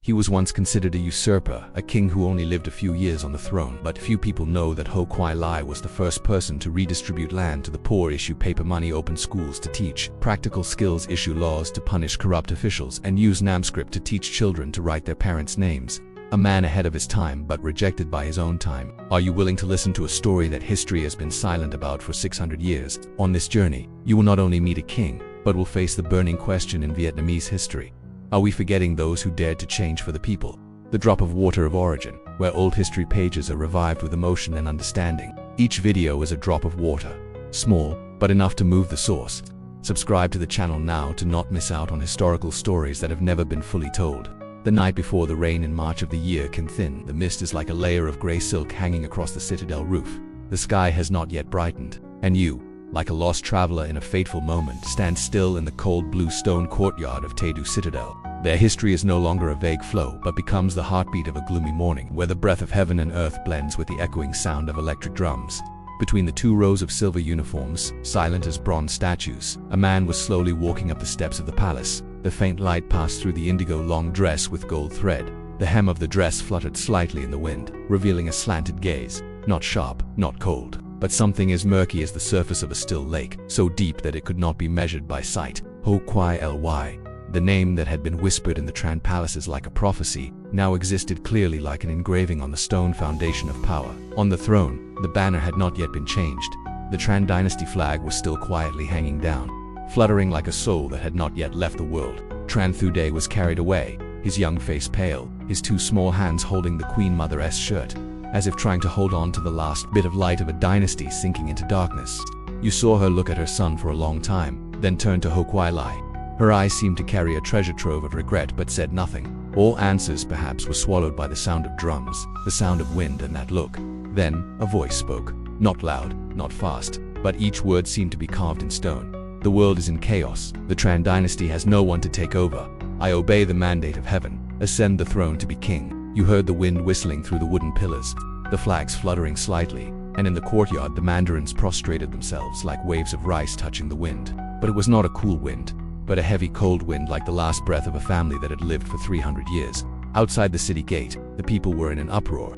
He was once considered a usurper, a king who only lived a few years on the throne, but few people know that Ho Quy Ly was the first person to redistribute land to the poor, issue paper money, open schools to teach practical skills, issue laws to punish corrupt officials, and use Namscript to teach children to write their parents' names. A man ahead of his time, but rejected by his own time. Are you willing to listen to a story that history has been silent about for 600 years? On this journey, you will not only meet a king, but will face the burning question in Vietnamese history. Are we forgetting those who dared to change for the people? The drop of water of origin, where old history pages are revived with emotion and understanding. Each video is a drop of water. Small, but enough to move the source. Subscribe to the channel now to not miss out on historical stories that have never been fully told. The night before the rain in March of the year can thin. The mist is like a layer of grey silk hanging across the citadel roof. The sky has not yet brightened, and you, like a lost traveler in a fateful moment, stand still in the cold blue stone courtyard of Tedu Citadel. Their history is no longer a vague flow, but becomes the heartbeat of a gloomy morning, where the breath of heaven and earth blends with the echoing sound of electric drums. Between the two rows of silver uniforms, silent as bronze statues, a man was slowly walking up the steps of the palace. The faint light passed through the indigo long dress with gold thread. The hem of the dress fluttered slightly in the wind, revealing a slanted gaze, not sharp, not cold, but something as murky as the surface of a still lake, so deep that it could not be measured by sight. Ho Quy Ly. The name that had been whispered in the Tran palaces like a prophecy, now existed clearly like an engraving on the stone foundation of power. On the throne, the banner had not yet been changed. The Tran dynasty flag was still quietly hanging down, fluttering like a soul that had not yet left the world. Tran Thuday was carried away, his young face pale, his two small hands holding the Queen Mother's shirt, as if trying to hold on to the last bit of light of a dynasty sinking into darkness. You saw her look at her son for a long time, then turn to Ho Quy Ly. Her eyes seemed to carry a treasure trove of regret, but said nothing. All answers perhaps were swallowed by the sound of drums, the sound of wind, and that look. Then a voice spoke, not loud, not fast, but each word seemed to be carved in stone. The world is in chaos. The Tran dynasty has no one to take over. I obey the mandate of heaven. Ascend the throne to be king. You heard the wind whistling through the wooden pillars, the flags fluttering slightly, and in the courtyard the mandarins prostrated themselves like waves of rice touching the wind. But it was not a cool wind, but a heavy cold wind like the last breath of a family that had lived for 300 years. Outside the city gate, the people were in an uproar.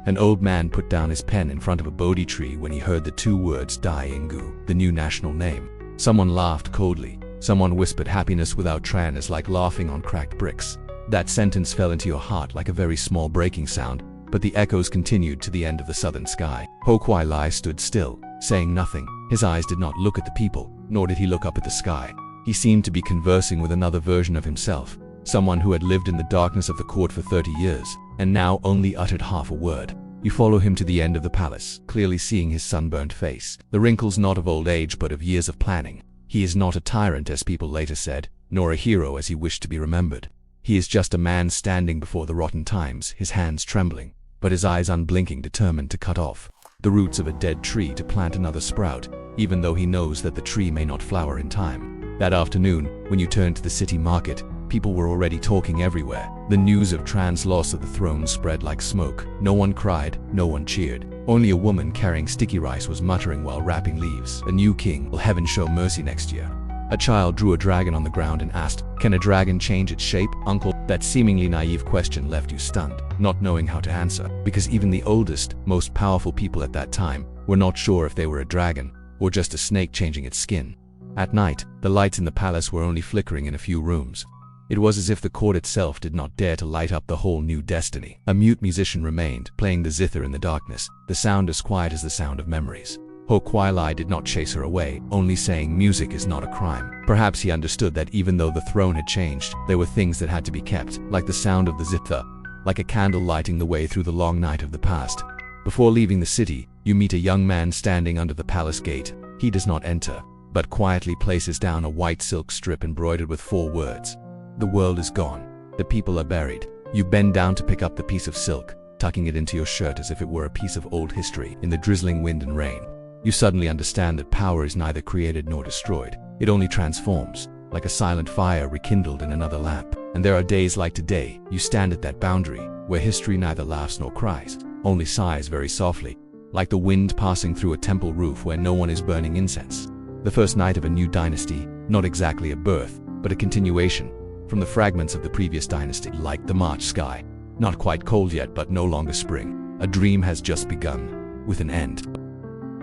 An old man put down his pen in front of a Bodhi tree when he heard the two words Dai Ingu, the new national name. Someone laughed coldly. Someone whispered happiness without Tran is like laughing on cracked bricks. That sentence fell into your heart like a very small breaking sound, but the echoes continued to the end of the southern sky. Ho Quy Ly stood still, saying nothing. His eyes did not look at the people, nor did he look up at the sky. He seemed to be conversing with another version of himself, someone who had lived in the darkness of the court for 30 years, and now only uttered half a word. You follow him to the end of the palace, clearly seeing his sunburned face, the wrinkles not of old age but of years of planning. He is not a tyrant as people later said, nor a hero as he wished to be remembered. He is just a man standing before the rotten times, his hands trembling, but his eyes unblinking, determined to cut off the roots of a dead tree to plant another sprout, even though he knows that the tree may not flower in time. That afternoon, when you turned to the city market, people were already talking everywhere. The news of Tran's loss of the throne spread like smoke. No one cried, no one cheered. Only a woman carrying sticky rice was muttering while wrapping leaves. A new king, will heaven show mercy next year? A child drew a dragon on the ground and asked, can a dragon change its shape, uncle? That seemingly naive question left you stunned, not knowing how to answer, because even the oldest, most powerful people at that time were not sure if they were a dragon, or just a snake changing its skin. At night, the lights in the palace were only flickering in a few rooms. It was as if the court itself did not dare to light up the whole new destiny. A mute musician remained, playing the zither in the darkness, the sound as quiet as the sound of memories. Ho Quy Ly did not chase her away, only saying music is not a crime. Perhaps he understood that even though the throne had changed, there were things that had to be kept, like the sound of the zither, like a candle lighting the way through the long night of the past. Before leaving the city, you meet a young man standing under the palace gate. He does not enter, but quietly places down a white silk strip embroidered with 4 words. The world is gone. The people are buried. You bend down to pick up the piece of silk, tucking it into your shirt as if it were a piece of old history. In the drizzling wind and rain, you suddenly understand that power is neither created nor destroyed. It only transforms, like a silent fire rekindled in another lamp. And there are days like today, you stand at that boundary, where history neither laughs nor cries, only sighs very softly, like the wind passing through a temple roof where no one is burning incense. The first night of a new dynasty, not exactly a birth, but a continuation. from the fragments of the previous dynasty, like the March sky. Not quite cold yet, but no longer spring. A dream has just begun, with an end.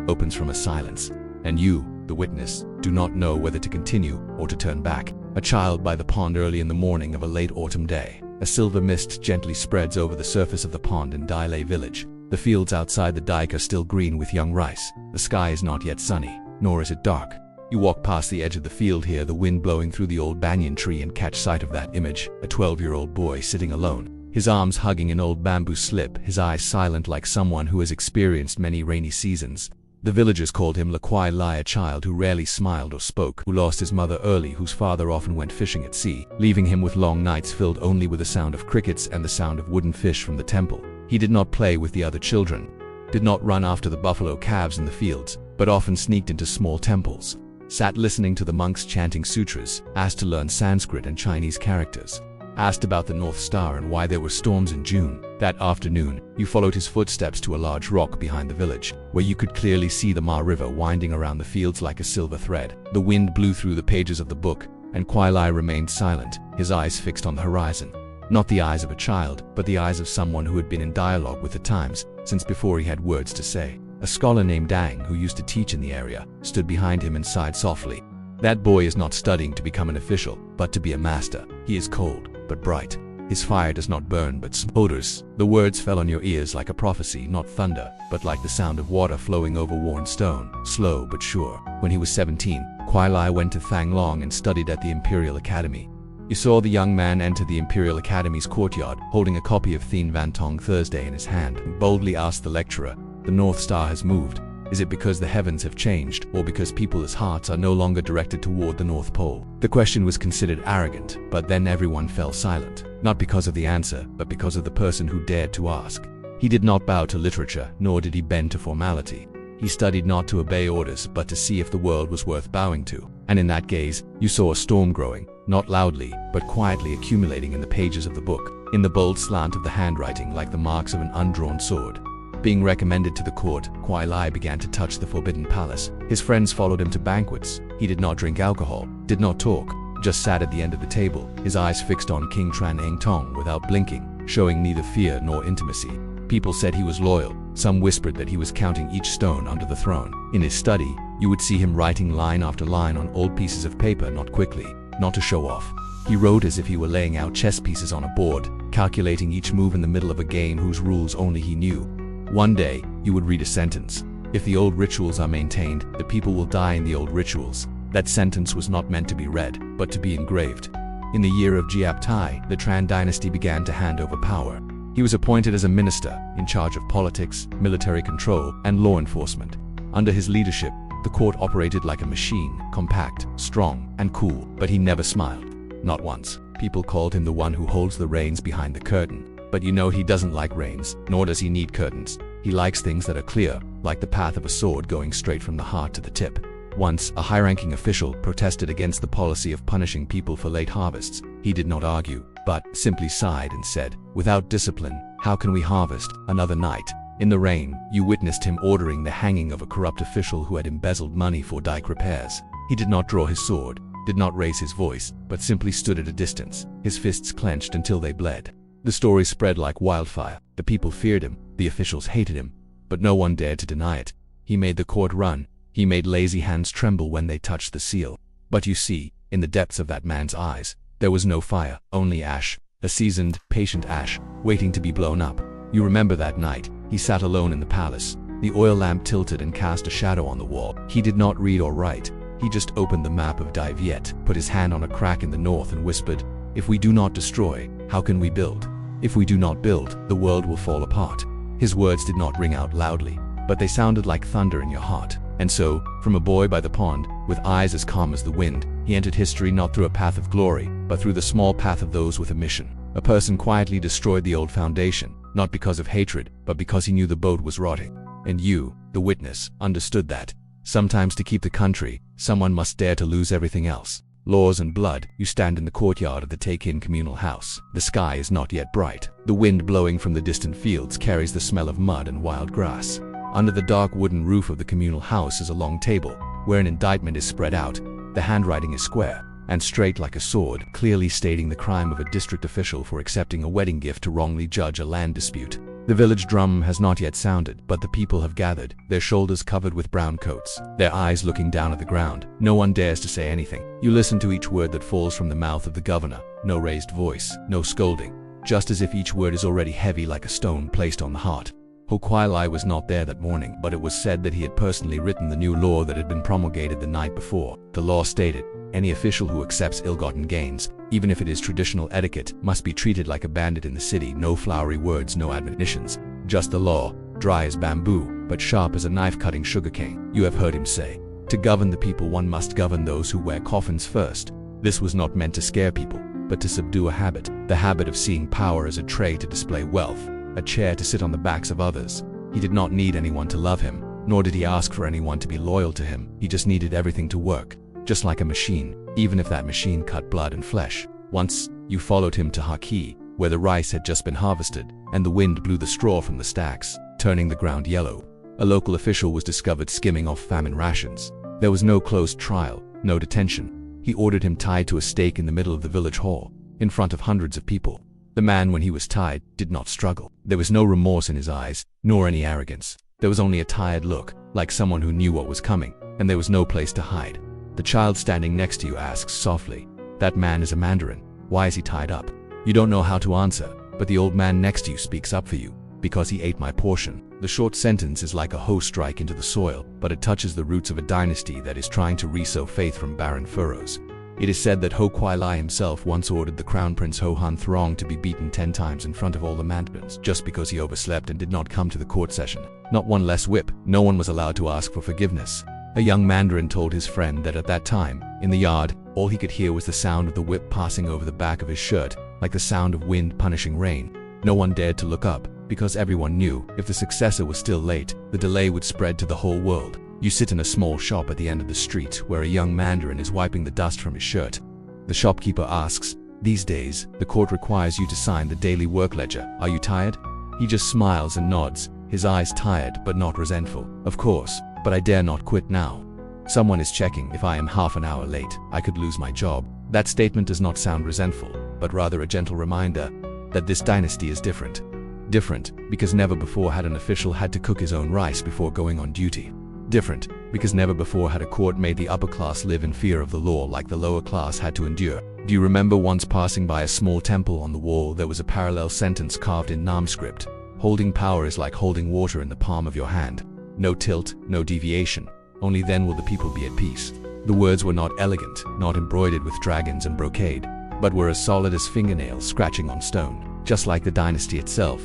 Opens from a silence, and you, the witness, do not know whether to continue or to turn back. A child by the pond early in the morning of a late autumn day. A silver mist gently spreads over the surface of the pond in Dailei village. The fields outside the dike are still green with young rice. The sky is not yet sunny, nor is it dark. You walk past the edge of the field, hear the wind blowing through the old banyan tree, and catch sight of that image, a 12-year-old boy sitting alone, his arms hugging an old bamboo slip, his eyes silent like someone who has experienced many rainy seasons. The villagers called him Ho Quy Ly, a child who rarely smiled or spoke, who lost his mother early, whose father often went fishing at sea, leaving him with long nights filled only with the sound of crickets and the sound of wooden fish from the temple. He did not play with the other children, did not run after the buffalo calves in the fields, but often sneaked into small temples, sat listening to the monks chanting sutras, asked to learn Sanskrit and Chinese characters, asked about the North Star and why there were storms in June. That afternoon, you followed his footsteps to a large rock behind the village, where you could clearly see the Ma River winding around the fields like a silver thread. The wind blew through the pages of the book, and Quy Ly remained silent, his eyes fixed on the horizon. Not the eyes of a child, but the eyes of someone who had been in dialogue with the times, since before he had words to say. A scholar named Dang, who used to teach in the area, stood behind him and sighed softly. That boy is not studying to become an official, but to be a master. He is cold, but bright. His fire does not burn, but smolders. The words fell on your ears like a prophecy, not thunder, but like the sound of water flowing over worn stone, slow but sure. When he was 17, Quy Ly went to Thang Long and studied at the Imperial Academy. You saw the young man enter the Imperial Academy's courtyard, holding a copy of Thien Van Tong Thursday in his hand, and boldly asked the lecturer, "The North Star has moved. Is it because the heavens have changed, or because people's hearts are no longer directed toward the North Pole?" The question was considered arrogant, but then everyone fell silent, not because of the answer, but because of the person who dared to ask. He did not bow to literature, nor did he bend to formality. He studied not to obey orders, but to see if the world was worth bowing to. And in that gaze, you saw a storm growing, not loudly, but quietly accumulating in the pages of the book, in the bold slant of the handwriting like the marks of an undrawn sword. Being recommended to the court, Quy Ly began to touch the forbidden palace. His friends followed him to banquets. He did not drink alcohol, did not talk, just sat at the end of the table, his eyes fixed on King Tran Eng Tong without blinking, showing neither fear nor intimacy. People said he was loyal. Some whispered that he was counting each stone under the throne. In his study, you would see him writing line after line on old pieces of paper, not quickly, not to show off. He wrote as if he were laying out chess pieces on a board, calculating each move in the middle of a game whose rules only he knew. One day, you would read a sentence. If the old rituals are maintained, the people will die in the old rituals. That sentence was not meant to be read, but to be engraved. In the year of Giap Tai, the Tran dynasty began to hand over power. He was appointed as a minister, in charge of politics, military control, and law enforcement. Under his leadership, the court operated like a machine, compact, strong, and cool, but he never smiled. Not once. People called him the one who holds the reins behind the curtain. But you know he doesn't like reins, nor does he need curtains. He likes things that are clear, like the path of a sword going straight from the heart to the tip. Once, a high-ranking official protested against the policy of punishing people for late harvests. He did not argue, but simply sighed and said, "Without discipline, how can we harvest another night?" In the rain, you witnessed him ordering the hanging of a corrupt official who had embezzled money for dike repairs. He did not draw his sword, did not raise his voice, but simply stood at a distance, his fists clenched until they bled. The story spread like wildfire. The people feared him, the officials hated him, but no one dared to deny it. He made the court run. He made lazy hands tremble when they touched the seal. But you see, in the depths of that man's eyes, there was no fire, only ash, a seasoned, patient ash, waiting to be blown up. You remember that night, he sat alone in the palace. The oil lamp tilted and cast a shadow on the wall. He did not read or write. He just opened the map of Dai Viet, put his hand on a crack in the north and whispered, "If we do not destroy, how can we build? If we do not build, the world will fall apart." His words did not ring out loudly, but they sounded like thunder in your heart. And so, from a boy by the pond, with eyes as calm as the wind, he entered history not through a path of glory, but through the small path of those with a mission. A person quietly destroyed the old foundation, not because of hatred, but because he knew the boat was rotting. And you, the witness, understood that. Sometimes to keep the country, someone must dare to lose everything else. Laws and blood. You stand in the courtyard of the Takin communal house. The sky is not yet bright. The wind blowing from the distant fields carries the smell of mud and wild grass. Under the dark wooden roof of the communal house is a long table, where an indictment is spread out. The handwriting is square. and straight like a sword, clearly stating the crime of a district official for accepting a wedding gift to wrongly judge a land dispute. The village drum has not yet sounded, but the people have gathered, their shoulders covered with brown coats, their eyes looking down at the ground. No one dares to say anything. You listen to each word that falls from the mouth of the governor. No raised voice, no scolding, just as if each word is already heavy like a stone placed on the heart. Ho Quy Ly was not there that morning, but it was said that he had personally written the new law that had been promulgated the night before. The law stated, any official who accepts ill-gotten gains, even if it is traditional etiquette, must be treated like a bandit in the city. No flowery words, no admonitions. Just the law, dry as bamboo, but sharp as a knife-cutting sugarcane. You have heard him say, to govern the people one must govern those who wear coffins first. This was not meant to scare people, but to subdue a habit. The habit of seeing power as a tray to display wealth, a chair to sit on the backs of others. He did not need anyone to love him, nor did he ask for anyone to be loyal to him. He just needed everything to work, just like a machine, even if that machine cut blood and flesh. Once, you followed him to Ho Quy, where the rice had just been harvested, and the wind blew the straw from the stacks, turning the ground yellow. A local official was discovered skimming off famine rations. There was no closed trial, no detention. He ordered him tied to a stake in the middle of the village hall, in front of hundreds of people. The man, when he was tied, did not struggle. There was no remorse in his eyes, nor any arrogance. There was only a tired look, like someone who knew what was coming, and there was no place to hide. The child standing next to you asks softly, that man is a Mandarin. Why is he tied up? You don't know how to answer, but the old man next to you speaks up for you, because he ate my portion. The short sentence is like a hoe strike into the soil, but it touches the roots of a dynasty that is trying to resow faith from barren furrows. It is said that Ho Quy Ly himself once ordered the Crown Prince Ho Han Throng to be beaten 10 times in front of all the mandarins, just because he overslept and did not come to the court session. Not one less whip. No one was allowed to ask for forgiveness. A young mandarin told his friend that at that time, in the yard, all he could hear was the sound of the whip passing over the back of his shirt, like the sound of wind punishing rain. No one dared to look up, because everyone knew, if the successor was still late, the delay would spread to the whole world. You sit in a small shop at the end of the street where a young mandarin is wiping the dust from his shirt. The shopkeeper asks, these days, the court requires you to sign the daily work ledger. Are you tired? He just smiles and nods, his eyes tired but not resentful. Of course, but I dare not quit now. Someone is checking. If I am half an hour late, I could lose my job. That statement does not sound resentful, but rather a gentle reminder that this dynasty is different. Different, because never before had an official had to cook his own rice before going on duty. Different, because never before had a court made the upper class live in fear of the law like the lower class had to endure. Do you remember once passing by a small temple? On the wall there was a parallel sentence carved in Nam script. Holding power is like holding water in the palm of your hand. No tilt, no deviation. Only then will the people be at peace. The words were not elegant, not embroidered with dragons and brocade, but were as solid as fingernails scratching on stone, just like the dynasty itself.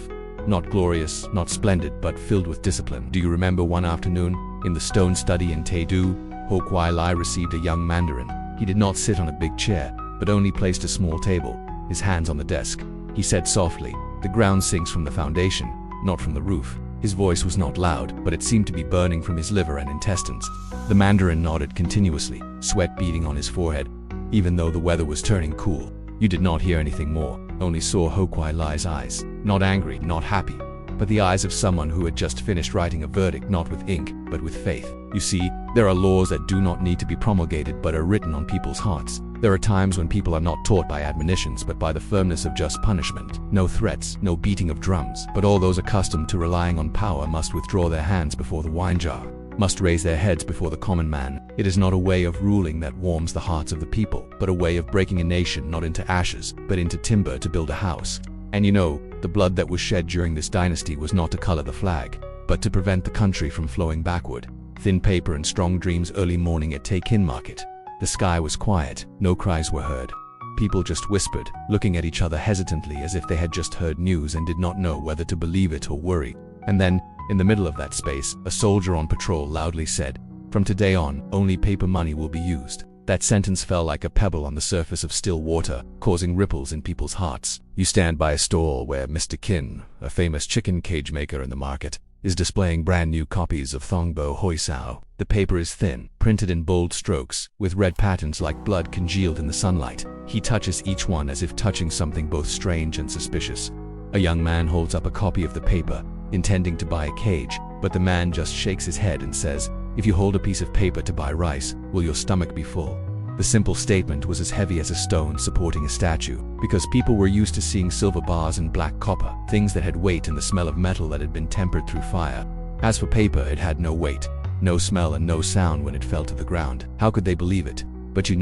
Not glorious, not splendid, but filled with discipline. Do you remember one afternoon, in the stone study in Tedu, Ho Quy Ly received a young mandarin. He did not sit on a big chair, but only placed a small table, his hands on the desk. He said softly, the ground sinks from the foundation, not from the roof. His voice was not loud, but it seemed to be burning from his liver and intestines. The mandarin nodded continuously, sweat beading on his forehead, even though the weather was turning cool. You did not hear anything more, only saw Ho Quy Ly's eyes, not angry, not happy, but the eyes of someone who had just finished writing a verdict not with ink, but with faith. You see, there are laws that do not need to be promulgated but are written on people's hearts. There are times when people are not taught by admonitions but by the firmness of just punishment. No threats, no beating of drums, but all those accustomed to relying on power must withdraw their hands before the wine jar, must raise their heads before the common man. It is not a way of ruling that warms the hearts of the people, but a way of breaking a nation not into ashes, but into timber to build a house. And you know, the blood that was shed during this dynasty was not to color the flag, but to prevent the country from flowing backward. Thin paper and strong dreams. Early morning at Takin Market. The sky was quiet, no cries were heard. People just whispered, looking at each other hesitantly as if they had just heard news and did not know whether to believe it or worry. And then, in the middle of that space, a soldier on patrol loudly said, from today on, only paper money will be used. That sentence fell like a pebble on the surface of still water, causing ripples in people's hearts. You stand by a stall where Mr. Kin, a famous chicken cage maker in the market, is displaying brand new copies of Thongbo Hoi Sao. The paper is thin, printed in bold strokes, with red patterns like blood congealed in the sunlight. He touches each one as if touching something both strange and suspicious. A young man holds up a copy of the paper, intending to buy a cage, but the man just shakes his head and says, if you hold a piece of paper to buy rice, will your stomach be full? The simple statement was as heavy as a stone supporting a statue, because people were used to seeing silver bars and black copper, things that had weight and the smell of metal that had been tempered through fire. As for paper, it had no weight, no smell and no sound when it fell to the ground. How could they believe it? But in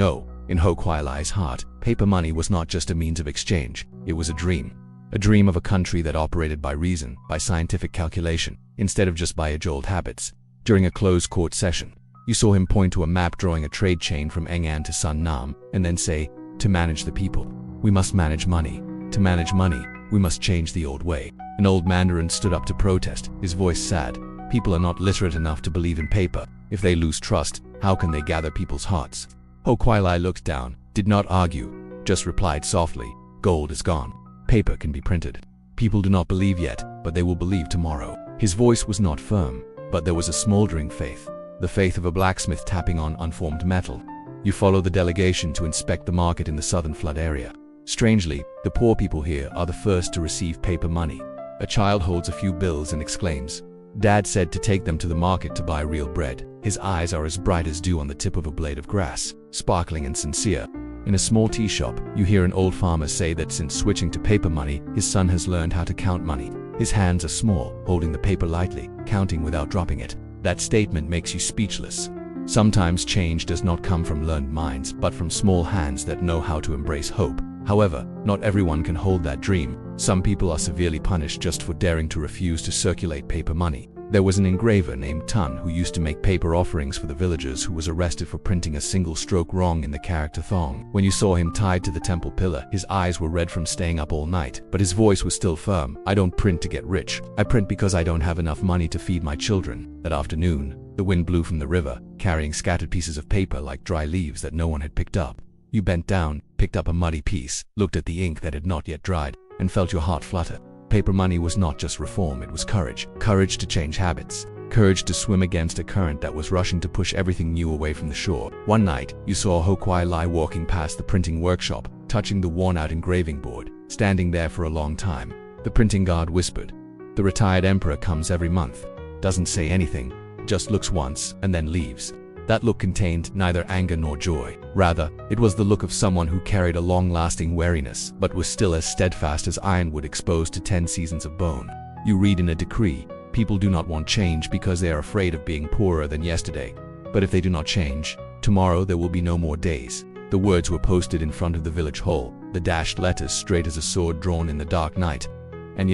Ho Quy Ly's heart, paper money was not just a means of exchange, it was a dream. A dream of a country that operated by reason, by scientific calculation, instead of just by age-old habits. During a closed court session, you saw him point to a map drawing a trade chain from England to Sun Nam, and then say, "To manage the people, we must manage money. To manage money, we must change the old way." An old Mandarin stood up to protest, his voice sad. People are not literate enough to believe in paper. If they lose trust, how can they gather people's hearts? Ho Quy Ly looked down, did not argue, just replied softly, "Gold is gone. Paper can be printed. People do not believe yet, but they will believe tomorrow." His voice was not firm, but there was a smoldering faith. The faith of a blacksmith tapping on unformed metal. You follow the delegation to inspect the market in the southern flood area. Strangely, the poor people here are the first to receive paper money. A child holds a few bills and exclaims, "Dad said to take them to the market to buy real bread." His eyes are as bright as dew on the tip of a blade of grass, sparkling and sincere. In a small tea shop, you hear an old farmer say that since switching to paper money, his son has learned how to count money. His hands are small, holding the paper lightly, counting without dropping it. That statement makes you speechless. Sometimes change does not come from learned minds, but from small hands that know how to embrace hope. However, not everyone can hold that dream. Some people are severely punished just for daring to refuse to circulate paper money. There was an engraver named Tran who used to make paper offerings for the villagers, who was arrested for printing a single stroke wrong in the character thong. When you saw him tied to the temple pillar, his eyes were red from staying up all night, but his voice was still firm. "I don't print to get rich. I print because I don't have enough money to feed my children." That afternoon, the wind blew from the river, carrying scattered pieces of paper like dry leaves that no one had picked up. You bent down, picked up a muddy piece, looked at the ink that had not yet dried, and felt your heart flutter. Paper money was not just reform, it was courage. Courage to change habits. Courage to swim against a current that was rushing to push everything new away from the shore. One night, you saw Ho Quy Ly walking past the printing workshop, touching the worn-out engraving board, standing there for a long time. The printing guard whispered, "The retired emperor comes every month, doesn't say anything, just looks once and then leaves." That look contained neither anger nor joy. Rather, it was the look of someone who carried a long-lasting wariness, but was still as steadfast as ironwood exposed to 10 seasons of bone. You read in a decree, people do not want change because they are afraid of being poorer than yesterday. But if they do not change, tomorrow there will be no more days. The words were posted in front of the village hall, the dashed letters straight as a sword drawn in the dark night. And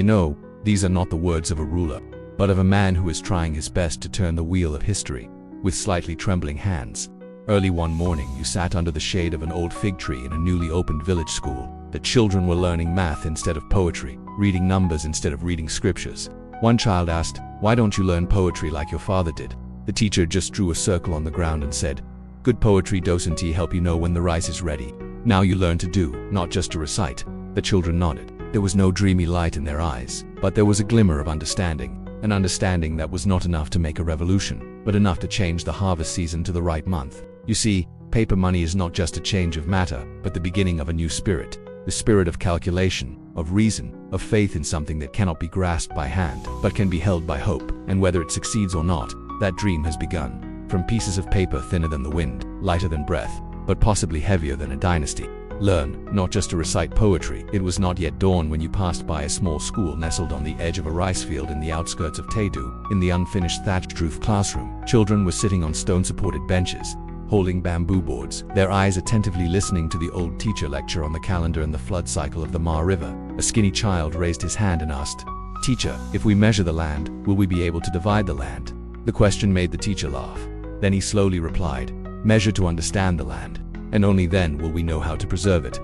these are not the words of a ruler, but of a man who is trying his best to turn the wheel of history. With slightly trembling hands. Early one morning, you sat under the shade of an old fig tree in a newly opened village school. The children were learning math instead of poetry, reading numbers instead of reading scriptures. One child asked, "Why don't you learn poetry like your father did?" The teacher just drew a circle on the ground and said, "Good poetry doesn't help you know when the rice is ready. Now you learn to do, not just to recite." The children nodded. There was no dreamy light in their eyes, but there was a glimmer of understanding. An understanding that was not enough to make a revolution, but enough to change the harvest season to the right month. You see, paper money is not just a change of matter, but the beginning of a new spirit. The spirit of calculation, of reason, of faith in something that cannot be grasped by hand, but can be held by hope. And whether it succeeds or not, that dream has begun. From pieces of paper thinner than the wind, lighter than breath, but possibly heavier than a dynasty. Learn, not just to recite poetry. It was not yet dawn when you passed by a small school nestled on the edge of a rice field in the outskirts of Tedu. In the unfinished thatched roof classroom, children were sitting on stone-supported benches, holding bamboo boards, their eyes attentively listening to the old teacher lecture on the calendar and the flood cycle of the Ma River. A skinny child raised his hand and asked, "Teacher, if we measure the land, will we be able to divide the land?" The question made the teacher laugh. Then he slowly replied, "Measure to understand the land, and only then will we know how to preserve it.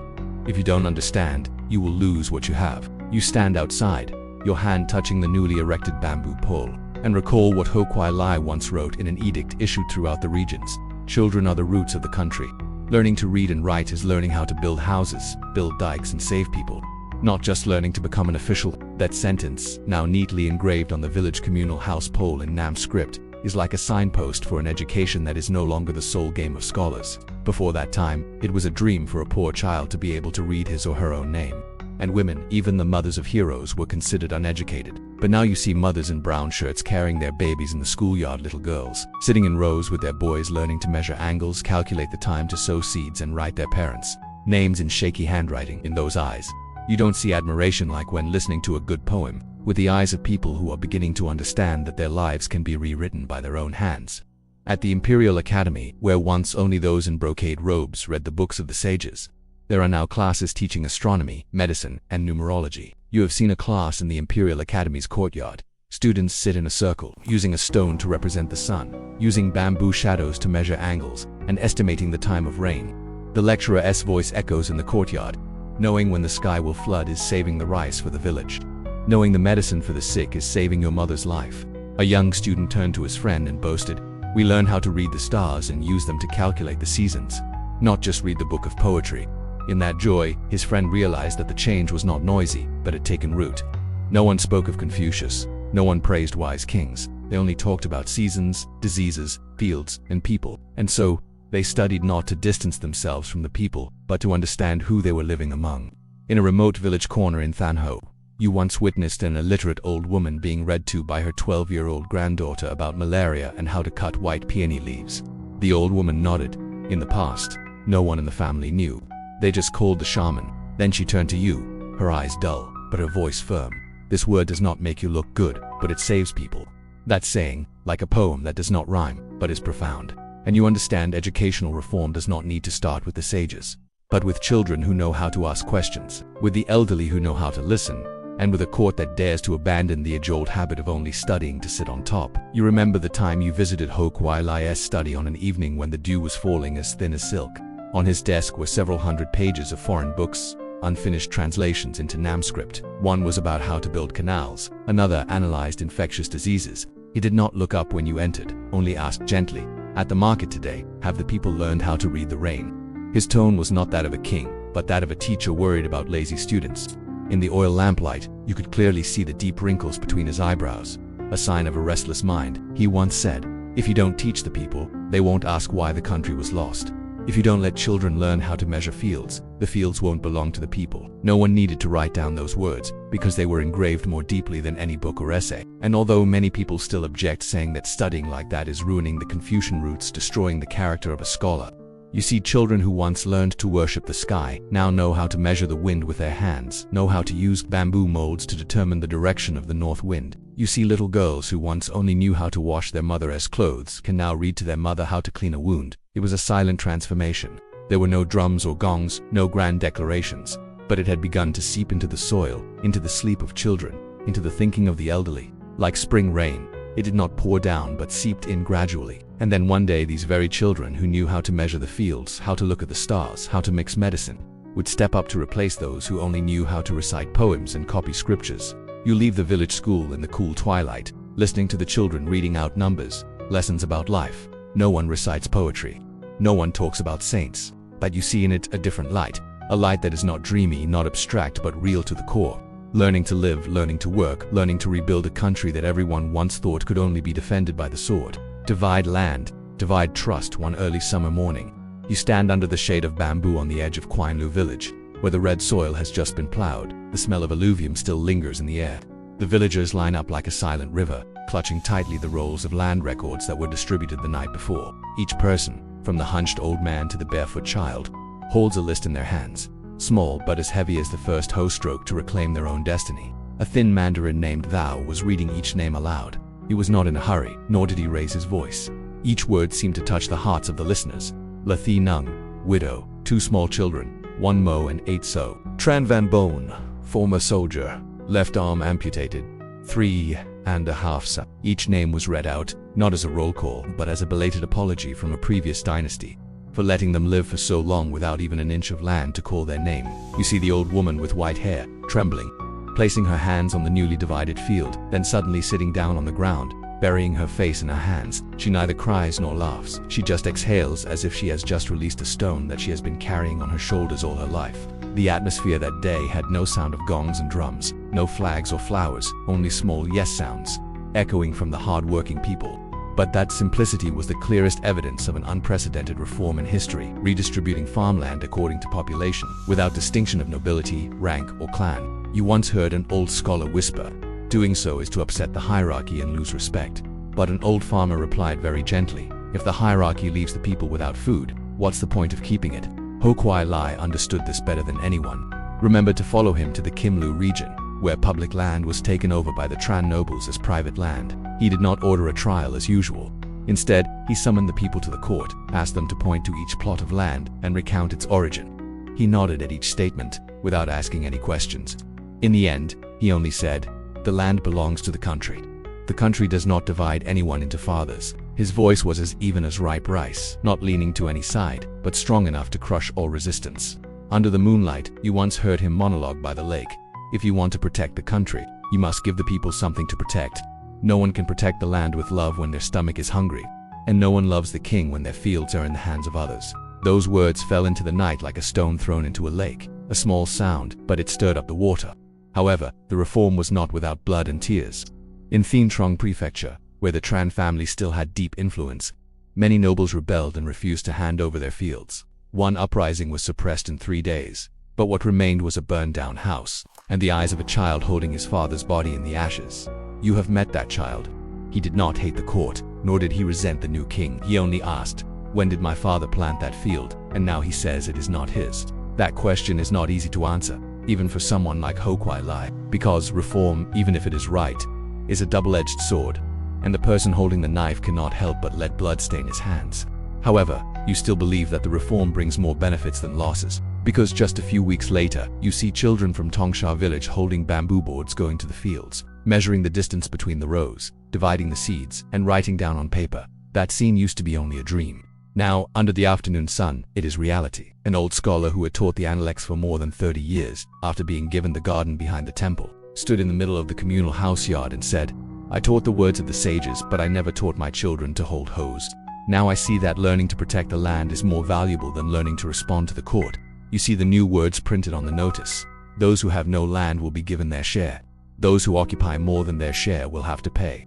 If you don't understand, you will lose what you have." You stand outside, your hand touching the newly erected bamboo pole, and recall what Ho Quy Ly once wrote in an edict issued throughout the regions. Children are the roots of the country. Learning to read and write is learning how to build houses, build dikes, and save people. Not just learning to become an official. That sentence, now neatly engraved on the village communal house pole in Nam script, is like a signpost for an education that is no longer the sole game of scholars. Before that time, it was a dream for a poor child to be able to read his or her own name. and women, even the mothers of heroes, were considered uneducated. But now you see mothers in brown shirts carrying their babies in the schoolyard, little girls, sitting in rows with their boys learning to measure angles, calculate the time to sow seeds, and write their parents' names in shaky handwriting. In those eyes, you don't see admiration like when listening to a good poem, with the eyes of people who are beginning to understand that their lives can be rewritten by their own hands. At the Imperial Academy, where once only those in brocade robes read the books of the sages, there are now classes teaching astronomy, medicine, and numerology. You have seen a class in the Imperial Academy's courtyard. Students sit in a circle, using a stone to represent the sun, using bamboo shadows to measure angles, and estimating the time of rain. The lecturer's voice echoes in the courtyard. Knowing when the sky will flood is saving the rice for the village. Knowing the medicine for the sick is saving your mother's life. A young student turned to his friend and boasted, "We learn how to read the stars and use them to calculate the seasons, not just read the book of poetry." In that joy, his friend realized that the change was not noisy, but had taken root. No one spoke of Confucius. No one praised wise kings. They only talked about seasons, diseases, fields, and people. And so, they studied not to distance themselves from the people, but to understand who they were living among. In a remote village corner in Than Ho, you once witnessed an illiterate old woman being read to by her 12-year-old granddaughter about malaria and how to cut white peony leaves. The old woman nodded. In the past, no one in the family knew. They just called the shaman. Then she turned to you, her eyes dull, but her voice firm. "This word does not make you look good, but it saves people." That saying, like a poem that does not rhyme, but is profound. And you understand educational reform does not need to start with the sages, but with children who know how to ask questions, with the elderly who know how to listen, and with a court that dares to abandon the age-old habit of only studying to sit on top. You remember the time you visited Ho Quy Ly's study on an evening when the dew was falling as thin as silk. On his desk were several hundred pages of foreign books, unfinished translations into Namscript. One was about how to build canals, another analyzed infectious diseases. He did not look up when you entered, only asked gently, "At the market today, have the people learned how to read the rain?" His tone was not that of a king, but that of a teacher worried about lazy students. In the oil lamplight, you could clearly see the deep wrinkles between his eyebrows, a sign of a restless mind. He once said, "If you don't teach the people, they won't ask why the country was lost. If you don't let children learn how to measure fields, the fields won't belong to the people." No one needed to write down those words, because they were engraved more deeply than any book or essay. And although many people still object, saying that studying like that is ruining the Confucian roots, destroying the character of a scholar, you see children who once learned to worship the sky, now know how to measure the wind with their hands, know how to use bamboo molds to determine the direction of the north wind. You see little girls who once only knew how to wash their mother's clothes, can now read to their mother how to clean a wound. It was a silent transformation. There were no drums or gongs, no grand declarations, but it had begun to seep into the soil, into the sleep of children, into the thinking of the elderly. Like spring rain, it did not pour down but seeped in gradually. And then one day these very children who knew how to measure the fields, how to look at the stars, how to mix medicine, would step up to replace those who only knew how to recite poems and copy scriptures. You leave the village school in the cool twilight, listening to the children reading out numbers, lessons about life. No one recites poetry. No one talks about saints. But you see in it a different light, a light that is not dreamy, not abstract, but real to the core. Learning to live, learning to work, learning to rebuild a country that everyone once thought could only be defended by the sword. Divide land, divide trust. One early summer morning, you stand under the shade of bamboo on the edge of Quy Ly village, where the red soil has just been plowed. The smell of alluvium still lingers in the air. The villagers line up like a silent river, clutching tightly the rolls of land records that were distributed the night before. Each person, from the hunched old man to the barefoot child, holds a list in their hands, small but as heavy as the first hoe stroke to reclaim their own destiny. A thin Mandarin named Thou was reading each name aloud. He was not in a hurry, nor did he raise his voice. Each word seemed to touch the hearts of the listeners. La Thi Nung, widow, 2 small children, 1 Mo and 8 So. Tran Van Bone, former soldier, left arm amputated, 3.5 Sa. Each name was read out, not as a roll call, but as a belated apology from a previous dynasty, for letting them live for so long without even an inch of land to call their name. You see the old woman with white hair, trembling, placing her hands on the newly divided field, then suddenly sitting down on the ground, burying her face in her hands. She neither cries nor laughs. She just exhales as if she has just released a stone that she has been carrying on her shoulders all her life. The atmosphere that day had no sound of gongs and drums, no flags or flowers, only small yes sounds, echoing from the hard-working people. But that simplicity was the clearest evidence of an unprecedented reform in history, redistributing farmland according to population, without distinction of nobility, rank, or clan. You once heard an old scholar whisper, "Doing so is to upset the hierarchy and lose respect." But an old farmer replied very gently, "If the hierarchy leaves the people without food, what's the point of keeping it?" Ho Quy Ly understood this better than anyone. Remembered to follow him to the Kim region, where public land was taken over by the Tran nobles as private land. He did not order a trial as usual. Instead, he summoned the people to the court, asked them to point to each plot of land and recount its origin. He nodded at each statement, without asking any questions. In the end, he only said, "The land belongs to the country. The country does not divide anyone into fathers." His voice was as even as ripe rice, not leaning to any side, but strong enough to crush all resistance. Under the moonlight, you once heard him monologue by the lake. If you want to protect the country, you must give the people something to protect. No one can protect the land with love when their stomach is hungry, and no one loves the king when their fields are in the hands of others. Those words fell into the night like a stone thrown into a lake, a small sound, but it stirred up the water. However, the reform was not without blood and tears. In Thiên Trong Prefecture, where the Tran family still had deep influence, many nobles rebelled and refused to hand over their fields. One uprising was suppressed in 3 days, but what remained was a burned-down house, and the eyes of a child holding his father's body in the ashes. You have met that child. He did not hate the court, nor did he resent the new king. He only asked, "When did my father plant that field?" And now he says it is not his. That question is not easy to answer, even for someone like Ho Quy Ly, because reform, even if it is right, is a double-edged sword, and the person holding the knife cannot help but let blood stain his hands. However, you still believe that the reform brings more benefits than losses, because just a few weeks later, you see children from Tongsha village holding bamboo boards going to the fields, measuring the distance between the rows, dividing the seeds, and writing down on paper. That scene used to be only a dream. Now, under the afternoon sun, it is reality. An old scholar who had taught the Analects for more than 30 years, after being given the garden behind the temple, stood in the middle of the communal house yard and said, "I taught the words of the sages, but I never taught my children to hold hoes. Now I see that learning to protect the land is more valuable than learning to respond to the court." You see the new words printed on the notice. Those who have no land will be given their share. Those who occupy more than their share will have to pay.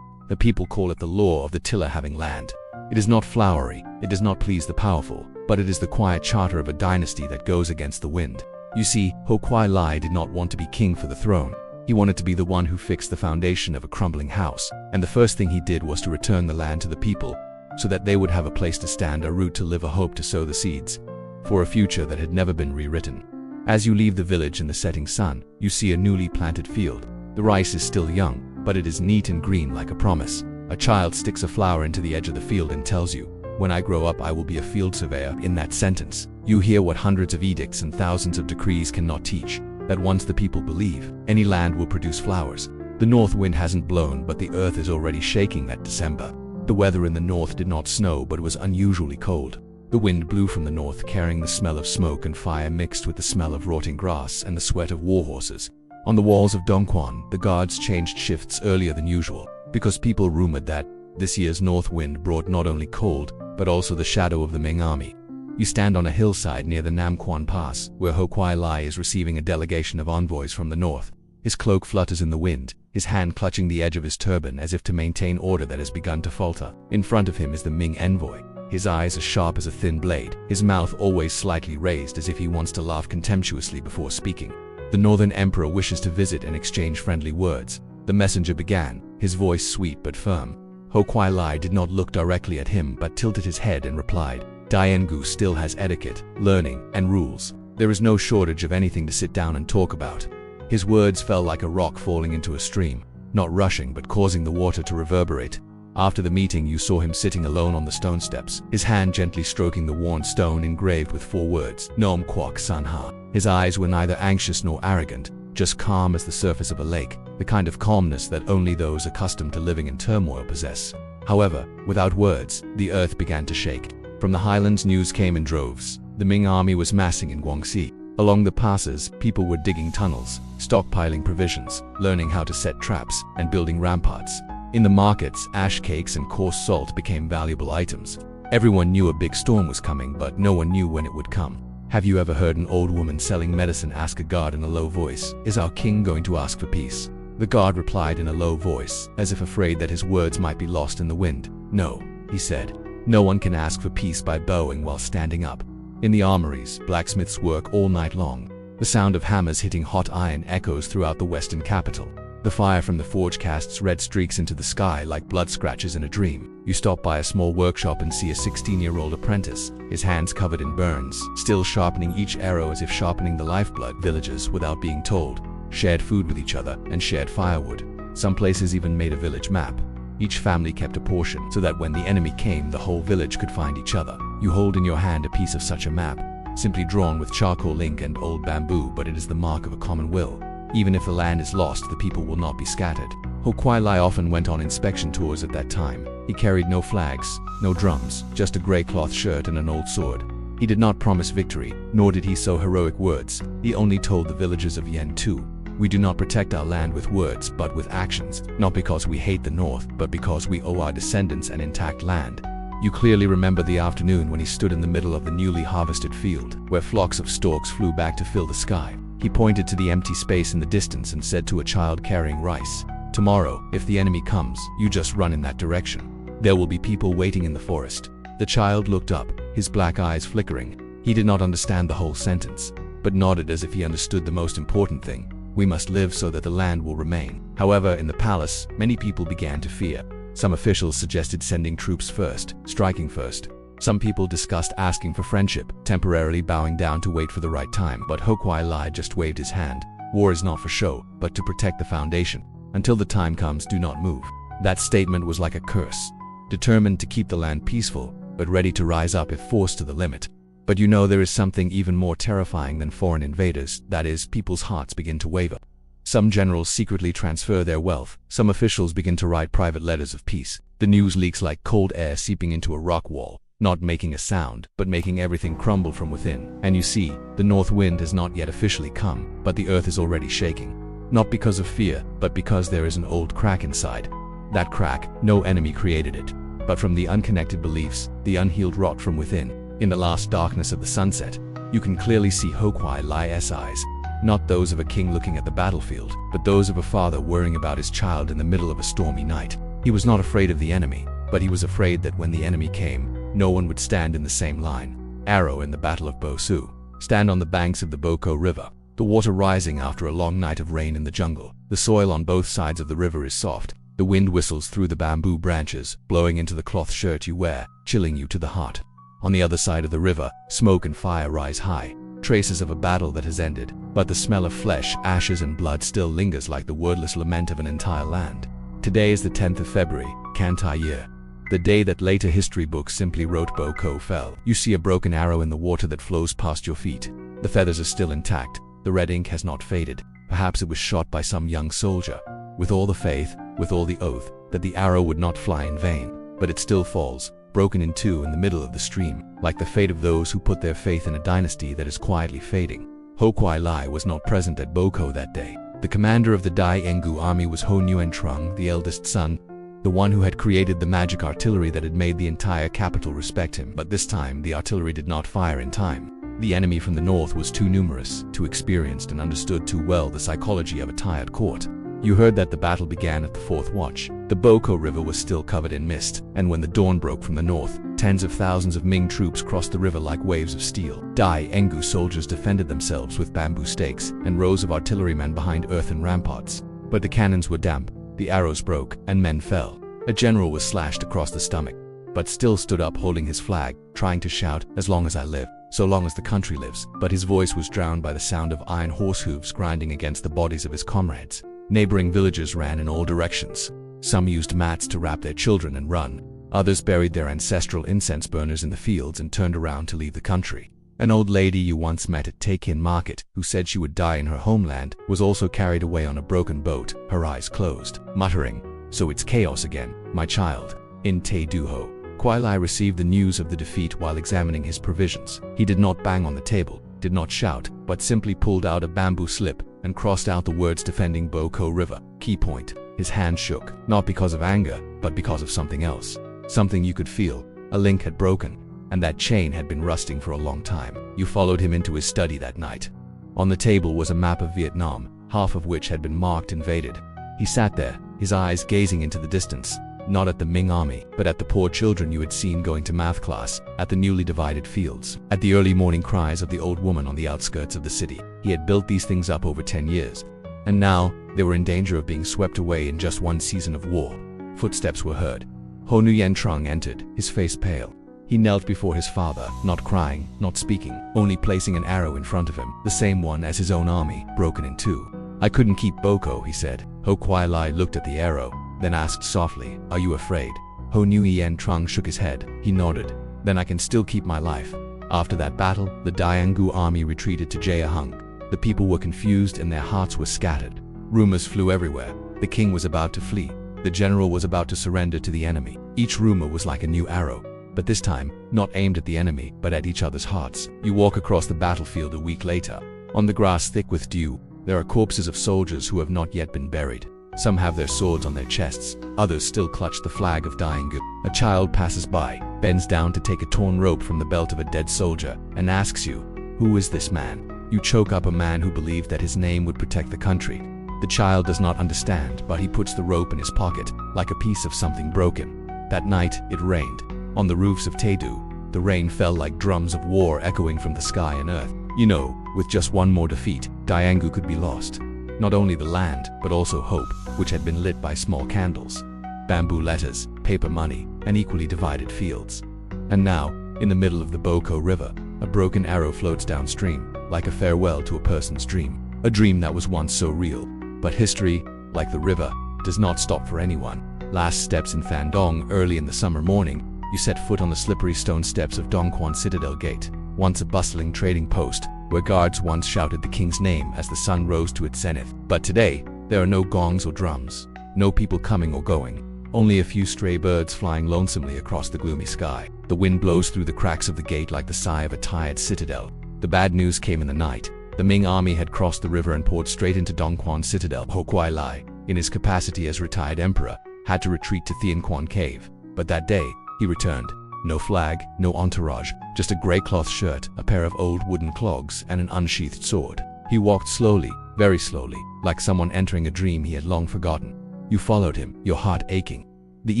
The people call it the law of the tiller having land. It is not flowery, it does not please the powerful, but it is the quiet charter of a dynasty that goes against the wind. You see, Ho Quy Ly did not want to be king for the throne. He wanted to be the one who fixed the foundation of a crumbling house, and the first thing he did was to return the land to the people, so that they would have a place to stand, a root to live, a hope to sow the seeds, for a future that had never been rewritten. As you leave the village in the setting sun, you see a newly planted field. The rice is still young, but it is neat and green like a promise. A child sticks a flower into the edge of the field and tells you, "When I grow up I will be a field surveyor." In that sentence, you hear what hundreds of edicts and thousands of decrees cannot teach, that once the people believe, any land will produce flowers. The north wind hasn't blown, but the earth is already shaking that December. The weather in the north did not snow, but was unusually cold. The wind blew from the north, carrying the smell of smoke and fire mixed with the smell of rotting grass and the sweat of war horses. On the walls of Dongquan, the guards changed shifts earlier than usual, because people rumored that this year's north wind brought not only cold, but also the shadow of the Ming army. You stand on a hillside near the Nam Quan Pass, where Ho Quy Ly is receiving a delegation of envoys from the north. His cloak flutters in the wind, his hand clutching the edge of his turban as if to maintain order that has begun to falter. In front of him is the Ming envoy, his eyes as sharp as a thin blade, his mouth always slightly raised as if he wants to laugh contemptuously before speaking. The northern emperor wishes to visit and exchange friendly words. The messenger began, his voice sweet but firm. Ho Quy Ly did not look directly at him but tilted his head and replied, "Diangu still has etiquette, learning, and rules. There is no shortage of anything to sit down and talk about." His words fell like a rock falling into a stream, not rushing but causing the water to reverberate. After the meeting you saw him sitting alone on the stone steps, his hand gently stroking the worn stone engraved with 4 words, Nom Quoc San Ha. His eyes were neither anxious nor arrogant, just calm as the surface of a lake, the kind of calmness that only those accustomed to living in turmoil possess. However, without words, the earth began to shake. From the highlands news came in droves. The Ming army was massing in Guangxi. Along the passes, people were digging tunnels, stockpiling provisions, learning how to set traps, and building ramparts. In the markets, ash cakes and coarse salt became valuable items. Everyone knew a big storm was coming, but no one knew when it would come. Have you ever heard an old woman selling medicine ask a guard in a low voice, "Is our king going to ask for peace?" The guard replied in a low voice, as if afraid that his words might be lost in the wind. "No," he said. "No one can ask for peace by bowing while standing up." In the armories, blacksmiths work all night long. The sound of hammers hitting hot iron echoes throughout the western capital. The fire from the forge casts red streaks into the sky like blood scratches in a dream. You stop by a small workshop and see a 16-year-old apprentice, his hands covered in burns, still sharpening each arrow as if sharpening the lifeblood. Villagers, without being told, shared food with each other and shared firewood. Some places even made a village map. Each family kept a portion so that when the enemy came, the whole village could find each other. You hold in your hand a piece of such a map, simply drawn with charcoal ink and old bamboo, but it is the mark of a common will. Even if the land is lost, the people will not be scattered. Ho Quy Ly often went on inspection tours at that time. He carried no flags, no drums, just a grey cloth shirt and an old sword. He did not promise victory, nor did he sow heroic words. He only told the villagers of Yen Tu, "We do not protect our land with words, but with actions, not because we hate the north, but because we owe our descendants an intact land." You clearly remember the afternoon when he stood in the middle of the newly harvested field, where flocks of storks flew back to fill the sky. He pointed to the empty space in the distance and said to a child carrying rice, "Tomorrow, if the enemy comes, you just run in that direction. There will be people waiting in the forest." The child looked up, his black eyes flickering. He did not understand the whole sentence, but nodded as if he understood the most important thing. We must live so that the land will remain. However, in the palace, many people began to fear. Some officials suggested sending troops first, striking first. Some people discussed asking for friendship, temporarily bowing down to wait for the right time, but Ho Quy Ly just waved his hand. War is not for show, but to protect the foundation. Until the time comes, do not move. That statement was like a curse. Determined to keep the land peaceful, but ready to rise up if forced to the limit. But you know there is something even more terrifying than foreign invaders, that is, people's hearts begin to waver. Some generals secretly transfer their wealth, some officials begin to write private letters of peace. The news leaks like cold air seeping into a rock wall, not making a sound, but making everything crumble from within. And you see, the north wind has not yet officially come, but the earth is already shaking. Not because of fear, but because there is an old crack inside. That crack, no enemy created it, but from the unconnected beliefs, the unhealed rot from within. In the last darkness of the sunset, you can clearly see Ho Quy Ly's eyes. Not those of a king looking at the battlefield, but those of a father worrying about his child in the middle of a stormy night. He was not afraid of the enemy, but he was afraid that when the enemy came, no one would stand in the same line. Arrow in the Battle of Bo Su. Stand on the banks of the Boko River, the water rising after a long night of rain in the jungle. The soil on both sides of the river is soft. The wind whistles through the bamboo branches, blowing into the cloth shirt you wear, chilling you to the heart. On the other side of the river, smoke and fire rise high, traces of a battle that has ended, but the smell of flesh, ashes and blood still lingers like the wordless lament of an entire land. Today is the 10th of February, Kantai year. The day that later history books simply wrote Boko fell. You see a broken arrow in the water that flows past your feet. The feathers are still intact, the red ink has not faded. Perhaps it was shot by some young soldier, with all the faith, with all the oath, that the arrow would not fly in vain. But it still falls, broken in two in the middle of the stream, like the fate of those who put their faith in a dynasty that is quietly fading. Ho Quy Ly was not present at Boko that day. The commander of the Dai Engu army was Ho Nguyen Trung, the eldest son, the one who had created the magic artillery that had made the entire capital respect him. But this time, the artillery did not fire in time. The enemy from the north was too numerous, too experienced, and understood too well the psychology of a tired court. You heard that the battle began at the fourth watch. The Boko River was still covered in mist, and when the dawn broke from the north, tens of thousands of Ming troops crossed the river like waves of steel. Dai Engu soldiers defended themselves with bamboo stakes, and rows of artillerymen behind earthen ramparts. But the cannons were damp, the arrows broke, and men fell. A general was slashed across the stomach, but still stood up holding his flag, trying to shout, "As long as I live, so long as the country lives." But his voice was drowned by the sound of iron horse hooves grinding against the bodies of his comrades. Neighboring villagers ran in all directions. Some used mats to wrap their children and run. Others buried their ancestral incense burners in the fields and turned around to leave the country. An old lady you once met at Takin Market, who said she would die in her homeland, was also carried away on a broken boat, her eyes closed, muttering, "So it's chaos again, my child." In Te Duho, Quy Ly received the news of the defeat while examining his provisions. He did not bang on the table, did not shout, but simply pulled out a bamboo slip and crossed out the words defending Boko River. Key point. His hand shook, not because of anger, but because of something else. Something you could feel. A link had broken, and that chain had been rusting for a long time. You followed him into his study that night. On the table was a map of Vietnam, half of which had been marked invaded. He sat there, his eyes gazing into the distance, not at the Ming army, but at the poor children you had seen going to math class, at the newly divided fields, at the early morning cries of the old woman on the outskirts of the city. He had built these things up over 10 years, and now they were in danger of being swept away in just one season of war. Footsteps were heard. Ho Nguyen Trung entered, his face pale. He knelt before his father, not crying, not speaking, only placing an arrow in front of him, the same one as his own army, broken in two. "I couldn't keep Boko," he said. Ho Quy Ly looked at the arrow, then asked softly, "Are you afraid?" Ho Nguyen Trung shook his head. He nodded. "Then I can still keep my life." After that battle, the Diangu army retreated to Jaehung. The people were confused and their hearts were scattered. Rumors flew everywhere. The king was about to flee. The general was about to surrender to the enemy. Each rumor was like a new arrow, but this time, not aimed at the enemy, but at each other's hearts. You walk across the battlefield a week later. On the grass thick with dew, there are corpses of soldiers who have not yet been buried. Some have their swords on their chests, others still clutch the flag of Diangu. A child passes by, bends down to take a torn rope from the belt of a dead soldier, and asks you, "Who is this man?" You choke up a man who believed that his name would protect the country. The child does not understand, but he puts the rope in his pocket, like a piece of something broken. That night, it rained. On the roofs of Tedu, the rain fell like drums of war echoing from the sky and earth. You know, with just one more defeat, Diangu could be lost. Not only the land, but also hope, which had been lit by small candles, bamboo letters, paper money, and equally divided fields. And now, in the middle of the Boko River, a broken arrow floats downstream, like a farewell to a person's dream. A dream that was once so real. But history, like the river, does not stop for anyone. Last steps in Phan Dong early in the summer morning, you set foot on the slippery stone steps of Dongquan Citadel Gate, once a bustling trading post, where guards once shouted the king's name as the sun rose to its zenith. But today, there are no gongs or drums, no people coming or going, only a few stray birds flying lonesomely across the gloomy sky. The wind blows through the cracks of the gate like the sigh of a tired citadel. The bad news came in the night. The Ming army had crossed the river and poured straight into Dongquan Citadel. Ho Quy Ly, in his capacity as retired emperor, had to retreat to Thien Quan Cave. But that day, he returned. No flag, no entourage, just a grey cloth shirt, a pair of old wooden clogs, and an unsheathed sword. He walked slowly, very slowly, like someone entering a dream he had long forgotten. You followed him, your heart aching. The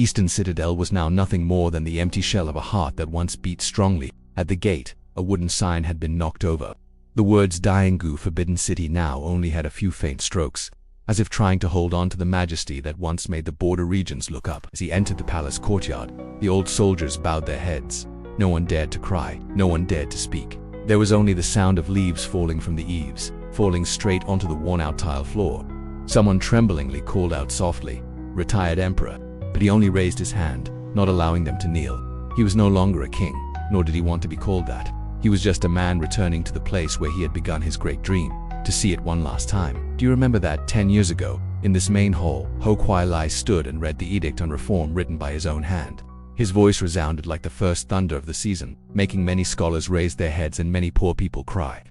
eastern citadel was now nothing more than the empty shell of a heart that once beat strongly. At the gate, a wooden sign had been knocked over. The words Diangu Forbidden City now only had a few faint strokes, as if trying to hold on to the majesty that once made the border regions look up. As he entered the palace courtyard, the old soldiers bowed their heads. No one dared to cry, no one dared to speak. There was only the sound of leaves falling from the eaves, falling straight onto the worn-out tile floor. Someone tremblingly called out softly, "Retired Emperor," but he only raised his hand, not allowing them to kneel. He was no longer a king, nor did he want to be called that. He was just a man returning to the place where he had begun his great dream, to see it one last time. Do you remember that 10 years ago, in this main hall, Ho Quy Ly stood and read the edict on reform written by his own hand? His voice resounded like the first thunder of the season, making many scholars raise their heads and many poor people cry.